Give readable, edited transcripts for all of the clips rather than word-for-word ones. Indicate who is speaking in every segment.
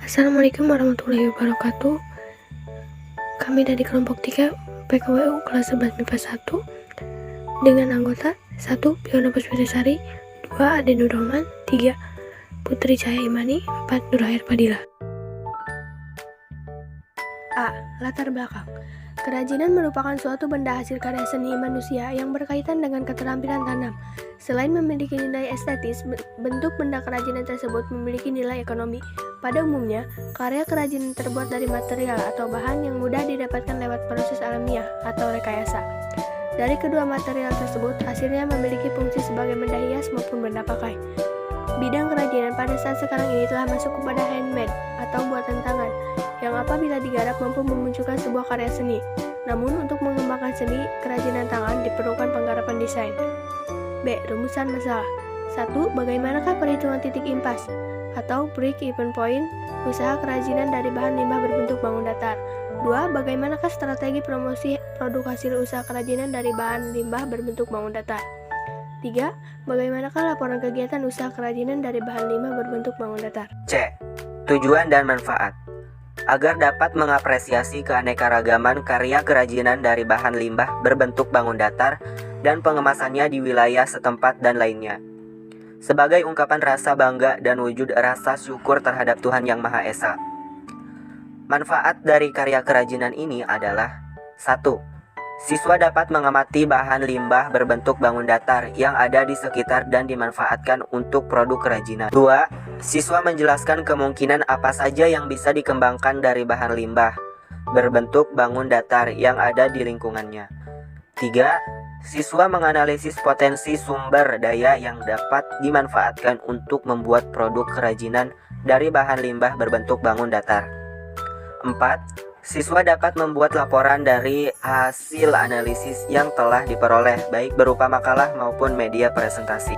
Speaker 1: Assalamualaikum warahmatullahi wabarakatuh. Kami dari kelompok 3 PKWU kelas 11 MIPA 1 dengan anggota 1 Fiona Puspitasari, 2 Ade Nur Rahman, 3 Putri Cahaya Imani, 4 Nurhair Fadila. A. Latar belakang. Kerajinan merupakan suatu benda hasil karya seni manusia yang berkaitan dengan keterampilan tanam. Selain memiliki nilai estetis, bentuk benda kerajinan tersebut memiliki nilai ekonomi. Pada umumnya, karya kerajinan terbuat dari material atau bahan yang mudah didapatkan lewat proses alamiah atau rekayasa. Dari kedua material tersebut, hasilnya memiliki fungsi sebagai benda hias maupun benda pakai. Bidang kerajinan pada saat sekarang ini telah masuk kepada handmade atau buatan tangan, yang apabila digarap mampu memunculkan sebuah karya seni. Namun, untuk mengembangkan seni kerajinan tangan diperlukan penggarapan desain. B. Rumusan masalah. 1. Bagaimanakah perhitungan titik impas atau break-even point usaha kerajinan dari bahan limbah berbentuk bangun datar? 2. Bagaimanakah strategi promosi produk hasil usaha kerajinan dari bahan limbah berbentuk bangun datar? 3. Bagaimanakah laporan kegiatan usaha kerajinan dari bahan limbah berbentuk bangun datar?
Speaker 2: C. Tujuan dan manfaat. Agar dapat mengapresiasi keanekaragaman karya kerajinan dari bahan limbah berbentuk bangun datar dan pengemasannya di wilayah setempat dan lainnya. Sebagai ungkapan rasa bangga dan wujud rasa syukur terhadap Tuhan Yang Maha Esa. Manfaat dari karya kerajinan ini adalah 1. Siswa dapat mengamati bahan limbah berbentuk bangun datar yang ada di sekitar dan dimanfaatkan untuk produk kerajinan. 2. Siswa menjelaskan kemungkinan apa saja yang bisa dikembangkan dari bahan limbah berbentuk bangun datar yang ada di lingkungannya. 3. Siswa menganalisis potensi sumber daya yang dapat dimanfaatkan untuk membuat produk kerajinan dari bahan limbah berbentuk bangun datar. 4. Siswa dapat membuat laporan dari hasil analisis yang telah diperoleh, baik berupa makalah maupun media presentasi.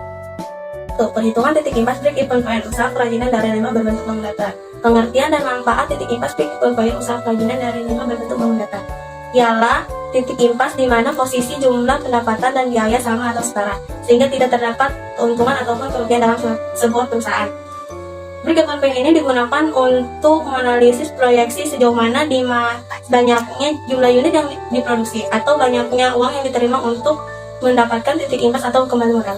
Speaker 3: Perhitungan titik impas break-even point usaha kerajinan dari limbah berbentuk bangun datar. Pengertian dan manfaat titik impas break-even point usaha kerajinan dari limbah berbentuk bangun datar ialah titik impas di mana posisi jumlah pendapatan dan biaya sama atau setara, sehingga tidak terdapat keuntungan ataupun kerugian dalam sebuah perusahaan. Break-even point ini digunakan untuk menganalisis proyeksi sejauh mana banyaknya jumlah unit yang diproduksi atau banyaknya uang yang diterima untuk mendapatkan titik impas atau kembali modal.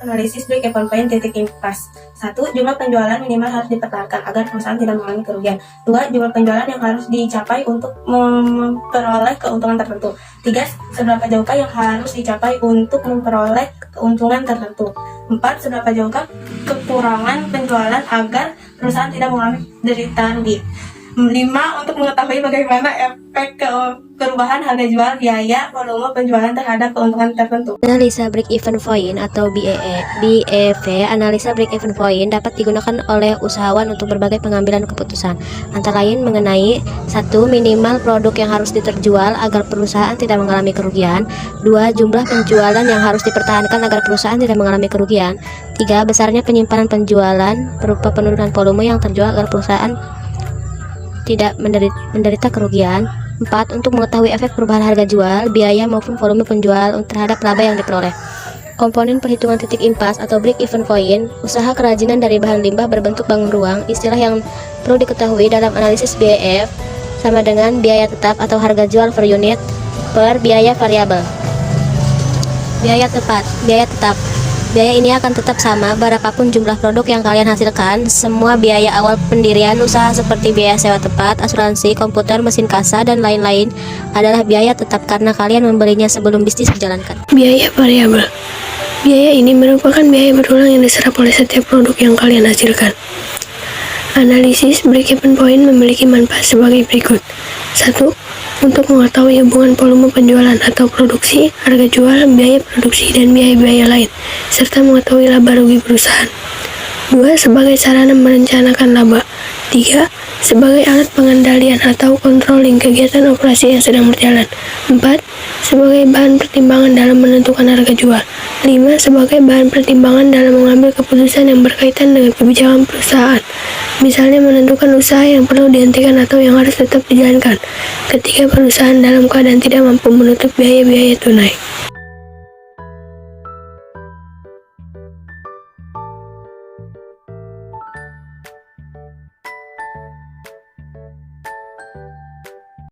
Speaker 3: Analisis break-even point titik impas. 1. Jumlah penjualan minimal harus dipertahankan agar perusahaan tidak mengalami kerugian. 2. Jumlah penjualan yang harus dicapai untuk memperoleh keuntungan tertentu. 3. Seberapa jauhkah yang harus dicapai untuk memperoleh keuntungan tertentu. 4. Seberapa jauhkah kekurangan penjualan agar perusahaan tidak mengalami derita rugi. 5. Untuk mengetahui bagaimana efek perubahan harga jual, biaya, volume penjualan terhadap keuntungan tertentu.
Speaker 4: Analisa break-even point atau BEV. Analisa break-even point dapat digunakan oleh usahawan untuk berbagai pengambilan keputusan, antara lain mengenai 1. Minimal produk yang harus diterjual agar perusahaan tidak mengalami kerugian. 2. Jumlah penjualan yang harus dipertahankan agar perusahaan tidak mengalami kerugian. 3. Besarnya penyimpanan penjualan berupa penurunan volume yang terjual agar perusahaan tidak menderita kerugian. 4. Untuk mengetahui efek perubahan harga jual, biaya maupun volume penjual terhadap laba yang diperoleh. Komponen perhitungan titik impas atau break-even point usaha kerajinan dari bahan limbah berbentuk bangun ruang. Istilah yang perlu diketahui dalam analisis BEF sama dengan biaya tetap atau harga jual per unit per biaya variabel. Biaya tetap. Biaya ini akan tetap sama berapapun jumlah produk yang kalian hasilkan. Semua biaya awal pendirian usaha seperti biaya sewa tempat, asuransi, komputer, mesin kasa, dan lain-lain adalah biaya tetap karena kalian membelinya sebelum bisnis dijalankan.
Speaker 1: Biaya variabel. Biaya ini merupakan biaya berulang yang diserap oleh setiap produk yang kalian hasilkan. Analisis break-even point memiliki manfaat sebagai berikut. 1. Untuk mengetahui hubungan volume penjualan atau produksi, harga jual, biaya produksi, dan biaya-biaya lain, serta mengetahui laba rugi perusahaan. 2. Sebagai sarana merencanakan laba. 3. Sebagai alat pengendalian atau controlling kegiatan operasi yang sedang berjalan. 4. Sebagai bahan pertimbangan dalam menentukan harga jual. 5. Sebagai bahan pertimbangan dalam mengambil keputusan yang berkaitan dengan kebijakan perusahaan, misalnya menentukan usaha yang perlu dihentikan atau yang harus tetap dijalankan ketika perusahaan dalam keadaan tidak mampu menutup biaya-biaya tunai.